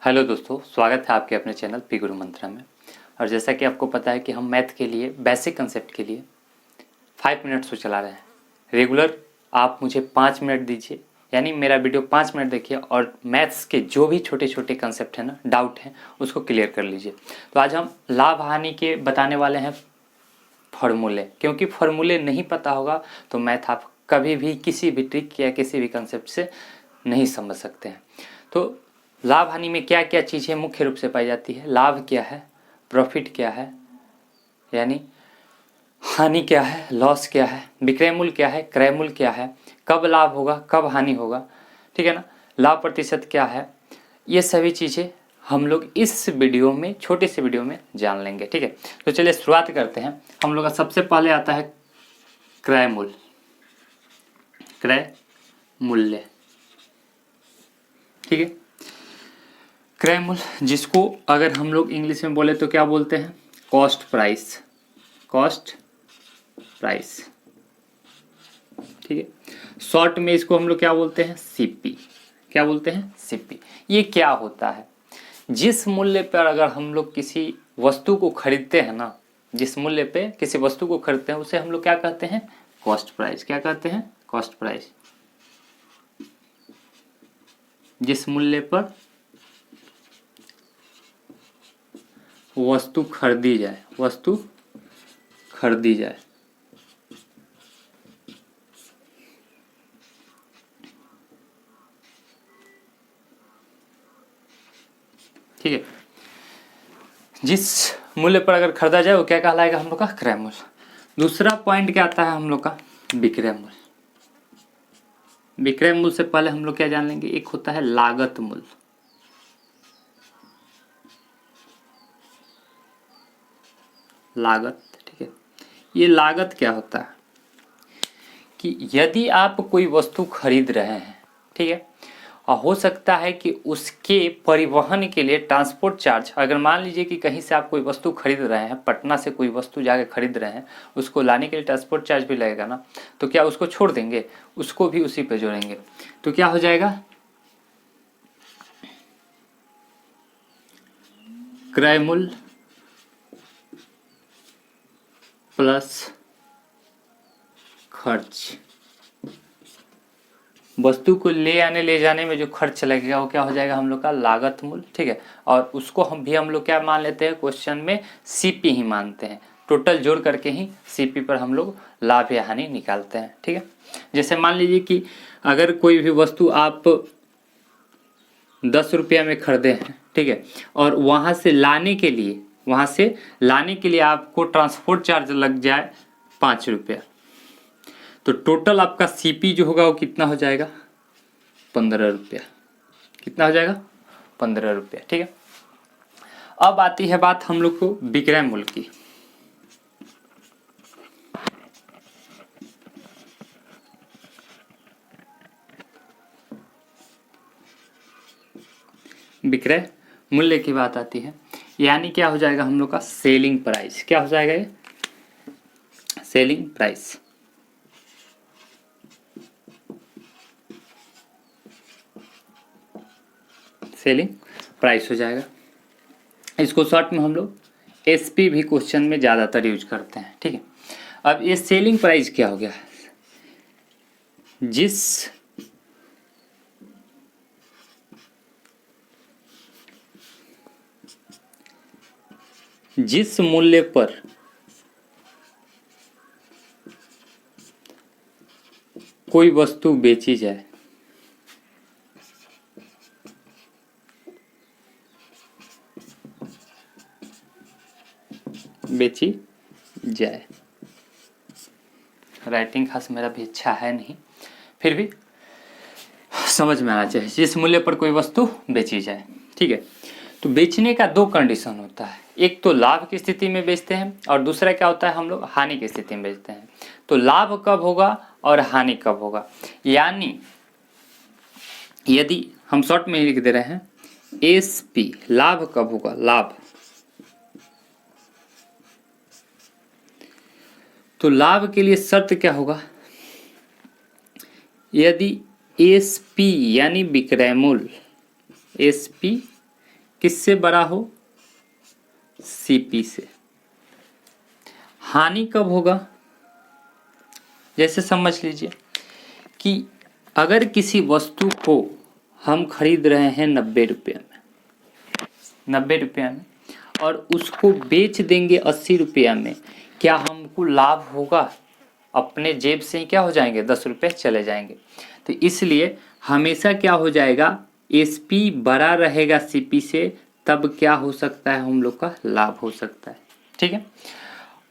Hello दोस्तों, स्वागत है आपके अपने चैनल पी गुरु मंत्रा में। और जैसा कि आपको पता है कि हम मैथ के लिए बेसिक कंसेप्ट के लिए 5 मिनट्स को चला रहे हैं। रेगुलर आप मुझे 5 मिनट दीजिए, यानी मेरा वीडियो 5 मिनट देखिए और मैथ्स के जो भी छोटे छोटे कंसेप्ट हैं ना, डाउट हैं, उसको क्लियर कर लीजिए। तो आज हम लाभ हानि के बताने वाले हैं फॉर्मूले, क्योंकि फॉर्मूले नहीं पता होगा तो मैथ आप कभी भी किसी भी ट्रिक या किसी भी कंसेप्ट से नहीं समझ सकते हैं। तो लाभ हानि में क्या क्या चीज़ें मुख्य रूप से पाई जाती है, लाभ क्या है, प्रॉफिट क्या है, यानी हानि क्या है, लॉस क्या है, विक्रय मूल्य क्या है, क्रय मूल्य क्या है, कब लाभ होगा, कब हानि होगा, ठीक है ना, लाभ प्रतिशत क्या है, ये सभी चीज़ें हम लोग इस वीडियो में, छोटे से वीडियो में जान लेंगे। ठीक है, तो चलिए शुरुआत करते हैं। हम लोग का सबसे पहले आता है क्रय मूल्य, क्रय मूल्य। ठीक है, क्रय मूल्य जिसको अगर हम लोग इंग्लिश में बोले तो क्या बोलते हैं, कॉस्ट प्राइस, कॉस्ट प्राइस। ठीक है, शॉर्ट में इसको हम लोग क्या बोलते हैं, सीपी। क्या बोलते हैं, सीपी। ये क्या होता है, जिस मूल्य पर अगर हम लोग किसी वस्तु को खरीदते हैं ना, जिस मूल्य पे किसी वस्तु को खरीदते हैं उसे हम लोग क्या कहते हैं, कॉस्ट प्राइस। क्या कहते हैं, कॉस्ट प्राइस। जिस मूल्य पर वस्तु खरीदी जाए, वस्तु खरीदी जाए। ठीक है, जिस मूल्य पर अगर खरीदा जाए वो क्या कहलाएगा, हम लोग का क्रय मूल्य। दूसरा पॉइंट क्या आता है हम लोग का, विक्रय मूल्य। विक्रय मूल्य से पहले हम लोग क्या जान लेंगे, एक होता है लागत मूल्य। लागत, ठीक है, ये लागत क्या होता है कि यदि आप कोई वस्तु खरीद रहे हैं, ठीक है, और हो सकता है कि उसके परिवहन के लिए ट्रांसपोर्ट चार्ज, अगर मान लीजिए कि कहीं से आप कोई वस्तु खरीद रहे हैं, पटना से कोई वस्तु जाके खरीद रहे हैं, उसको लाने के लिए ट्रांसपोर्ट चार्ज भी लगेगा ना, तो क्या उसको छोड़ देंगे, उसको भी उसी पे जोड़ेंगे। तो क्या हो जाएगा, क्रय मूल्य प्लस खर्च। वस्तु को ले आने ले जाने में जो खर्च लगेगा वो क्या हो जाएगा, हम लोग का लागत मूल्य। ठीक है, और उसको हम लोग क्या मान लेते हैं, क्वेश्चन में सीपी ही मानते हैं। टोटल जोड़ करके ही सीपी पर हम लोग लाभ या हानि निकालते हैं। ठीक है, जैसे मान लीजिए कि अगर कोई भी वस्तु आप 10 रुपया में खरीदे हैं, ठीक है, और वहाँ से लाने के लिए आपको ट्रांसपोर्ट चार्ज लग जाए 5 रुपया, तो टोटल आपका सीपी जो होगा वो कितना हो जाएगा, 15 रुपया। कितना हो जाएगा, 15 रुपया। ठीक है, अब आती है बात हम लोग को विक्रय मूल्य की। विक्रय मूल्य की बात आती है, यानी क्या हो जाएगा हम लोग का सेलिंग प्राइस। क्या हो जाएगा ये, सेलिंग प्राइस। सेलिंग प्राइस हो जाएगा। इसको शॉर्ट में हम लोग एसपी भी क्वेश्चन में ज़्यादातर यूज करते हैं। ठीक है, अब ये सेलिंग प्राइस क्या हो गया, जिस मूल्य पर कोई वस्तु बेची जाए, राइटिंग खास मेरा भी अच्छा है नहीं, फिर भी समझ में आना चाहिए, जिस मूल्य पर कोई वस्तु बेची जाए। ठीक है, तो बेचने का 2 कंडीशन होता है, एक तो लाभ की स्थिति में बेचते हैं और दूसरा क्या होता है, हम लोग हानि की स्थिति में बेचते हैं। तो लाभ कब होगा और हानि कब होगा, यानी यदि हम शॉर्ट में लिख दे रहे हैं एसपी, लाभ कब होगा, लाभ, तो लाभ के लिए शर्त क्या होगा, यदि एसपी यानी विक्रय मूल्य, एसपी किससे बड़ा हो? सीपी से। हानि कब होगा? जैसे समझ लीजिए कि अगर किसी वस्तु को हम खरीद रहे हैं 90 रुपये में, 90 रुपये में, और उसको बेच देंगे 80 रुपया में, क्या हमको लाभ होगा? अपने जेब से ही क्या हो जाएंगे? 10 रुपये चले जाएंगे। तो इसलिए हमेशा क्या हो जाएगा? एसपी बड़ा रहेगा सीपी से, तब क्या हो सकता है? हम लोग का लाभ हो सकता है। ठीक है।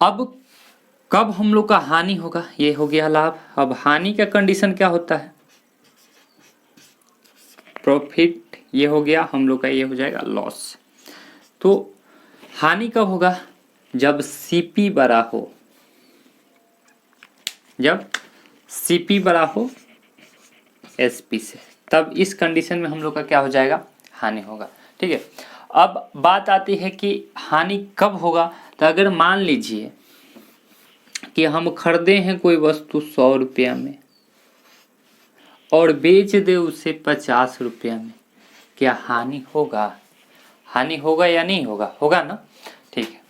अब कब हम लोग का हानि होगा? ये हो गया लाभ। अब हानि का कंडीशन क्या होता है? प्रॉफिट। ये हो गया हम लोग का, ये हो जाएगा लॉस। तो हानि कब होगा? जब सीपी बड़ा हो, जब सीपी बड़ा हो एसपी से, तब इस कंडीशन में हम लोग का क्या हो जाएगा? हानि होगा। ठीक है। अब बात आती है कि हानि कब होगा? तो अगर मान लीजिए कि हम खरीदे हैं कोई वस्तु 100 रुपया में और बेच दे उसे 50 रुपया में, क्या हानि होगा? हानि होगा या नहीं होगा? होगा ना। ठीक है।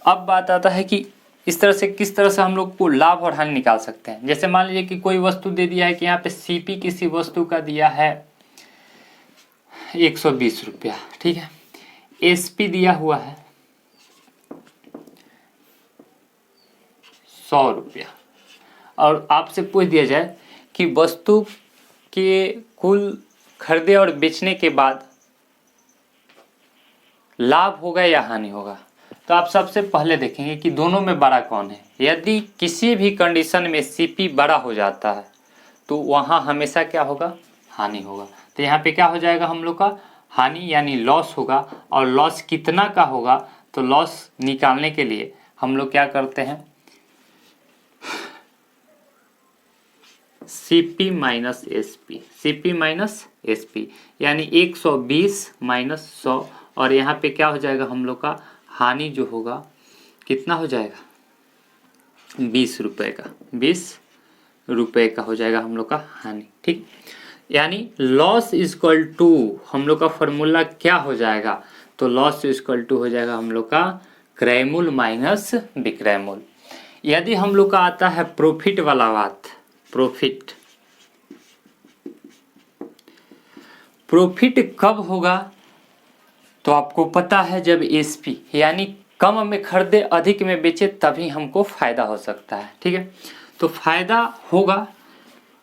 अब बात आता है कि इस तरह से किस तरह से हम लोग को लाभ और हानि निकाल सकते हैं। जैसे मान लीजिए कि कोई वस्तु दे दिया है कि यहाँ पे सीपी किसी वस्तु का दिया है 120 रुपया। ठीक है। एसपी दिया हुआ है 100 रुपया, और आपसे पूछ दिया जाए कि वस्तु के कुल खरीदे और बेचने के बाद लाभ होगा या हानि होगा, तो आप सबसे पहले देखेंगे कि दोनों में बड़ा कौन है। यदि किसी भी कंडीशन में सीपी बड़ा हो जाता है तो वहाँ हमेशा क्या होगा? हानि होगा। तो यहाँ पे क्या हो जाएगा हम लोग का? हानि यानी लॉस होगा। और लॉस कितना का होगा? तो लॉस निकालने के लिए हम लोग क्या करते हैं? CP minus SP, CP minus SP, यानी 120 माइनस 100, और यहाँ पे क्या हो जाएगा हम लोग का? हानि जो होगा कितना हो जाएगा? 20 रुपये का, 20 रुपये का हो जाएगा हम लोग का हानि। ठीक। यानी लॉस इक्वल टू हम लोग का फॉर्मूला क्या हो जाएगा? तो लॉस इक्वल टू हो जाएगा हम लोग का क्रय मूल्य माइनस विक्रय मूल्य। यदि हम लोग का आता है प्रॉफिट वाला बात, प्रॉफिट, प्रॉफिट कब होगा? तो आपको पता है जब एसपी यानी कम में खरीदे अधिक में बेचे तभी हमको फायदा हो सकता है। ठीक है। तो फायदा होगा,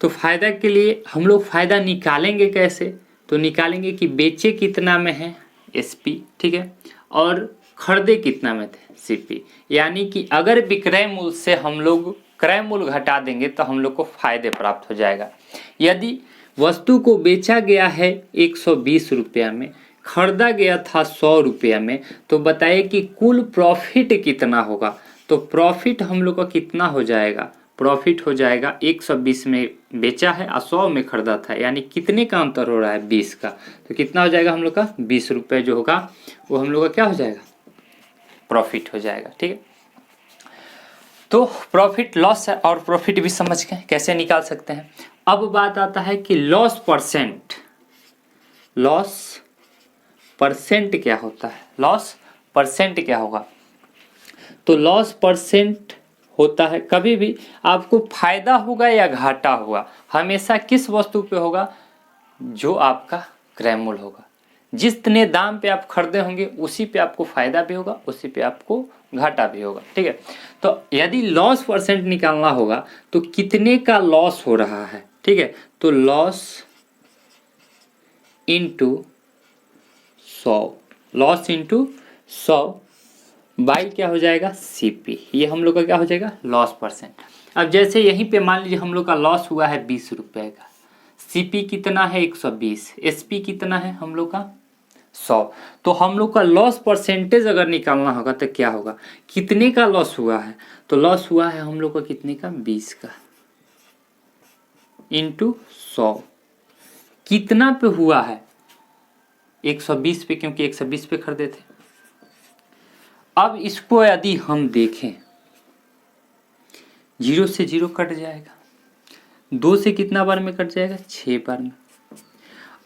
तो फायदा के लिए हम लोग फायदा निकालेंगे कैसे? तो निकालेंगे कि बेचे कितना में है एसपी, ठीक है, और खरीदे कितना में थे सीपी। यानी कि अगर विक्रय मूल्य से हम लोग क्रय मूल्य घटा देंगे तो हम लोग को फायदे प्राप्त हो जाएगा। यदि वस्तु को बेचा गया है 120 रुपया में, खरीदा गया था 100 रुपया में, तो बताइए कि कुल प्रॉफिट कितना होगा? तो प्रॉफिट हम लोग का कितना हो जाएगा? प्रॉफिट हो जाएगा 120 में बेचा है और 100 में खरीदा था, यानी कितने का अंतर हो रहा है? 20 का। तो कितना हो जाएगा हम लोग का? 20 रुपये जो होगा वो हम लोग का क्या हो जाएगा? प्रॉफिट हो जाएगा। ठीक है। तो प्रॉफिट लॉस है और प्रॉफिट भी समझ गए कैसे निकाल सकते हैं। अब बात आता है कि लॉस परसेंट, लॉस परसेंट क्या होता है? लॉस परसेंट क्या होगा? तो लॉस परसेंट होता है कभी भी आपको फायदा होगा या घाटा होगा, हमेशा किस वस्तु पे होगा? जो आपका क्रय मूल्य होगा। जितने दाम पे आप खरीदे होंगे उसी पे आपको फायदा भी होगा, उसी पे आपको घाटा भी होगा। ठीक है। तो यदि लॉस परसेंट निकालना होगा तो कितने का लॉस हो रहा है? ठीक है। तो loss into 100, loss into 100 by क्या हो जाएगा? सीपी। ये हम लोग का क्या हो जाएगा? Loss percent. अब जैसे यहीं पे मान लीजिए हम लोग का लॉस हुआ है 20 रुपये का, सीपी कितना है? 120, एसपी कितना है हम लोग का? 100। तो हम लोग का लॉस परसेंटेज अगर निकालना होगा तो क्या होगा? कितने का लॉस हुआ है? तो लॉस हुआ है हम लोग का कितने का? 20 का, इंटू 100। कितना पे हुआ है? 120 पे, क्योंकि 120 पे खरीदे थे। अब इसको यदि हम देखें, 0 से 0 कट जाएगा, 2 से कितना बार में कट जाएगा? 6 बार में।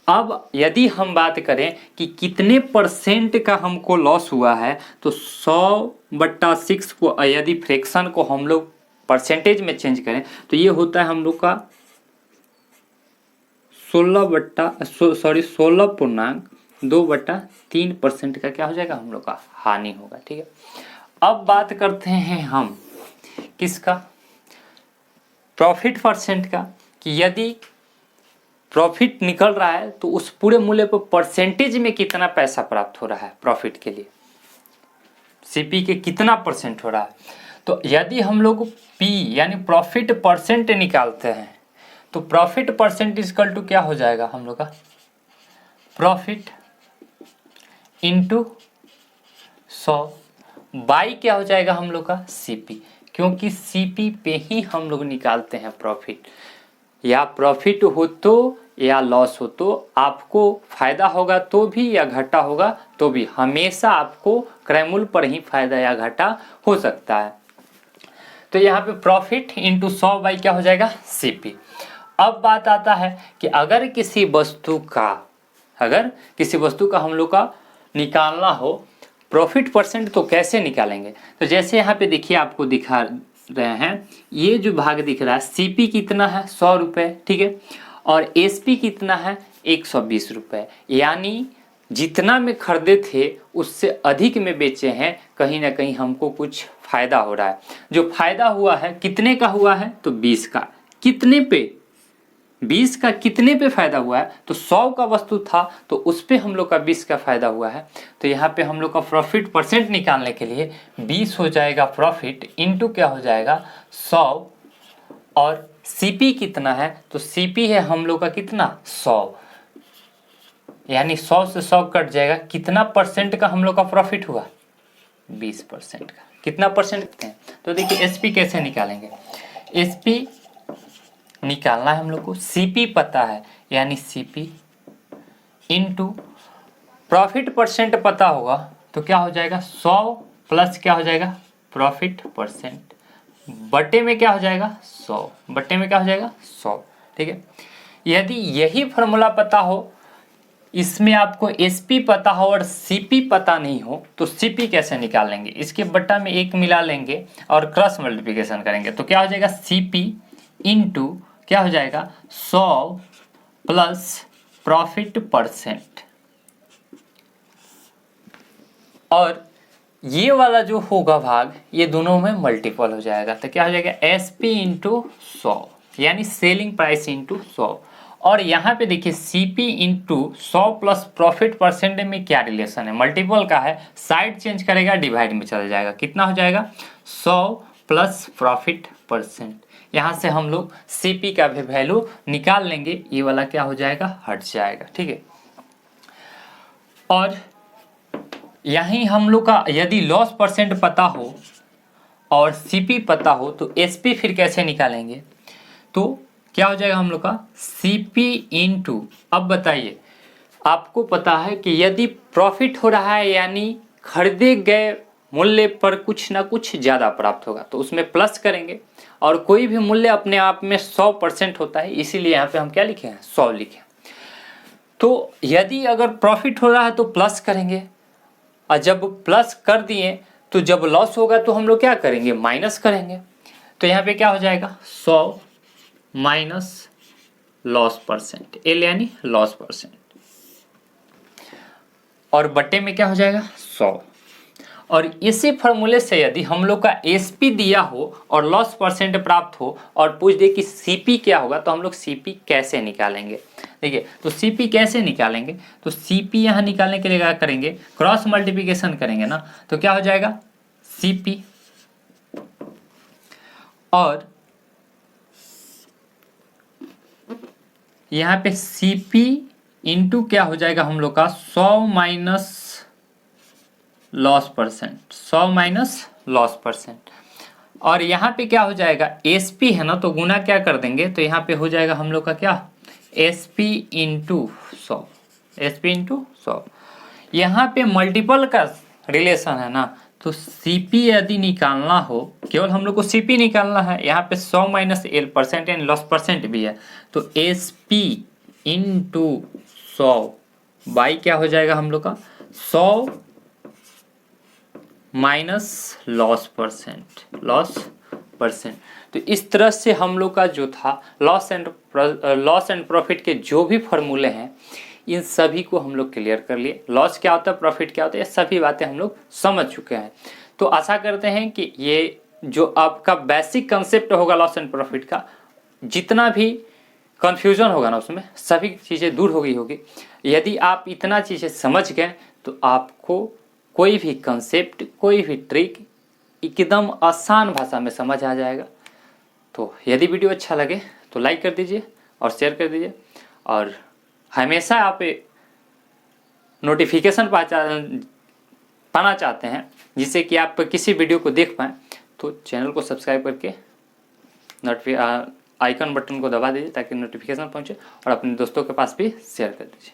अब यदि हम बात करें कि कितने परसेंट का हमको लॉस हुआ है, तो 100/6 को यदि फ्रैक्शन को हम लोग परसेंटेज में चेंज करें तो ये होता है हम लोग का 16.2/3% का क्या हो जाएगा हम लोग का हानि होगा। ठीक है, अब बात करते हैं हम किसका, प्रॉफिट परसेंट का, कि यदि प्रॉफिट निकल रहा है तो उस पूरे मूल्य पर परसेंटेज में कितना पैसा प्राप्त हो रहा है प्रॉफिट के लिए, सीपी के कितना परसेंट हो रहा है। तो यदि हम लोग पी यानी प्रॉफिट परसेंट निकालते हैं तो प्रॉफिट परसेंट इक्वल टू क्या हो जाएगा हम लोग का, प्रॉफिट इंटू 100 बाई क्या हो जाएगा हम लोग का सीपी, क्योंकि सीपी पे ही हम लोग निकालते हैं प्रॉफिट। या प्रॉफिट हो तो या लॉस हो तो आपको फायदा होगा तो भी या घाटा होगा तो भी हमेशा आपको क्रयमूल्य पर ही फायदा या घाटा हो सकता है। तो यहाँ पे प्रॉफिट इंटू 100 बाई क्या हो जाएगा सीपी। अब बात आता है कि अगर किसी वस्तु का हम लोग का निकालना हो प्रॉफिट परसेंट तो कैसे निकालेंगे। तो जैसे यहाँ पे देखिए आपको दिखा रहे हैं, ये जो भाग दिख रहा है सीपी कितना है 100 रुपये, ठीक है, और एसपी कितना है 120 रुपये, यानी जितना में खरीदे थे उससे अधिक में बेचे हैं, कहीं ना कहीं हमको कुछ फायदा हो रहा है। जो फायदा हुआ है कितने का हुआ है, तो 20 का। कितने पे, 20 का कितने पे फायदा हुआ है, तो 100 का वस्तु था तो उस पे हम लोग का 20 का फायदा हुआ है। तो यहाँ पे हम लोग का प्रॉफिट परसेंट निकालने के लिए 20 हो जाएगा प्रॉफिट इंटू क्या हो जाएगा 100, और सीपी कितना है, तो सीपी है हम लोग का कितना 100, यानी 100 से 100 कट जाएगा, कितना परसेंट का हम लोग का प्रॉफिट हुआ 20% का। कितना परसेंट है, तो देखिए एसपी कैसे निकालेंगे, एसपी निकालना है हम लोग को, सीपी पता है यानी सीपी इंटू प्रॉफिट परसेंट पता होगा तो क्या हो जाएगा 100 प्लस क्या हो जाएगा प्रॉफिट परसेंट बटे में क्या हो जाएगा 100, बटे में क्या हो जाएगा 100। ठीक है, यदि यही फॉर्मूला पता हो, इसमें आपको एसपी पता हो और सीपी पता नहीं हो तो सीपी कैसे निकाल लेंगे, इसके बट्टा में 1 मिला लेंगे और क्रॉस मल्टीप्लिकेशन करेंगे तो क्या हो जाएगा सीपी इंटू क्या हो जाएगा 100 प्लस प्रॉफिट परसेंट, और ये वाला जो होगा भाग ये दोनों में मल्टीपल हो जाएगा तो क्या हो जाएगा एसपी इंटू 100 यानी सेलिंग प्राइस इंटू 100। और यहाँ पे देखिए CP into 100 plus profit percent में क्या रिलेशन है, मल्टीपल का है, साइड चेंज करेगा डिवाइड में चला जाएगा, कितना हो जाएगा 100 प्लस प्रॉफिट परसेंट। यहाँ से हम लोग सीपी का भी वैल्यू निकाल लेंगे, ये वाला क्या हो जाएगा हट जाएगा। ठीक है, और यहीं हम लोग का यदि लॉस परसेंट पता हो और सीपी पता हो तो एसपी फिर कैसे निकालेंगे, तो क्या हो जाएगा हम लोग का सीपी इंटू, अब बताइए आपको पता है कि यदि प्रॉफिट हो रहा है यानी खरीदे गए मूल्य पर कुछ ना कुछ ज़्यादा प्राप्त होगा तो उसमें प्लस करेंगे, और कोई भी मूल्य अपने आप में 100% होता है, इसीलिए यहाँ पे हम क्या लिखे हैं 100 लिखे। तो यदि अगर प्रॉफिट हो रहा है तो प्लस करेंगे, और जब प्लस कर दिए तो जब लॉस होगा तो हम लोग क्या करेंगे माइनस करेंगे। तो यहाँ पे क्या हो जाएगा 100 माइनस लॉस परसेंट, एल यानी लॉस परसेंट, और बटे में क्या हो जाएगा 100। और इसी फॉर्मूले से यदि हम लोग का एसपी दिया हो और लॉस परसेंट प्राप्त हो और पूछ दे कि सीपी क्या होगा तो हम लोग सीपी कैसे निकालेंगे। देखिए तो सीपी कैसे निकालेंगे, तो सीपी यहाँ निकालने के लिए क्या करेंगे क्रॉस मल्टीप्लिकेशन करेंगे ना, तो क्या हो जाएगा सीपी, और यहाँ पे सीपी इंटू क्या हो जाएगा हम लोग का 100 minus loss percent, 100 minus loss percent, और यहाँ पे क्या हो जाएगा एसपी है ना तो गुना क्या कर देंगे तो यहाँ पे हो जाएगा हम लोग का क्या एसपी इंटू 100, एसपी इंटू 100। यहाँ पे मल्टीपल का रिलेशन है ना, तो सीपी यदि निकालना हो केवल हम लोग को सीपी निकालना है, यहाँ पे 100 minus L percent and loss percent भी है तो एसपी इंटू 100 बाई क्या हो जाएगा हम लोग का 100 माइनस लॉस परसेंट। तो इस तरह से हम लोग का जो था लॉस एंड प्रॉफिट के जो भी फॉर्मूले हैं इन सभी को हम लोग क्लियर कर लिए। लॉस क्या होता है, प्रॉफिट क्या होता है, ये सभी बातें हम लोग समझ चुके हैं। तो आशा करते हैं कि ये जो आपका बेसिक कंसेप्ट होगा लॉस एंड प्रॉफिट का, जितना भी कन्फ्यूजन होगा ना उसमें सभी चीज़ें दूर हो गई होगी। यदि आप इतना चीज़ें समझ गए तो आपको कोई भी कंसेप्ट, कोई भी ट्रिक एकदम आसान भाषा में समझ आ जाएगा। तो यदि वीडियो अच्छा लगे तो लाइक कर दीजिए और शेयर कर दीजिए, और हमेशा आप नोटिफिकेशन पाना चाहते हैं जिससे कि आप किसी वीडियो को देख पाएँ, तो चैनल को सब्सक्राइब करके आइकन बटन को दबा दीजिए ताकि नोटिफिकेशन पहुंचे, और अपने दोस्तों के पास भी शेयर कर दीजिए।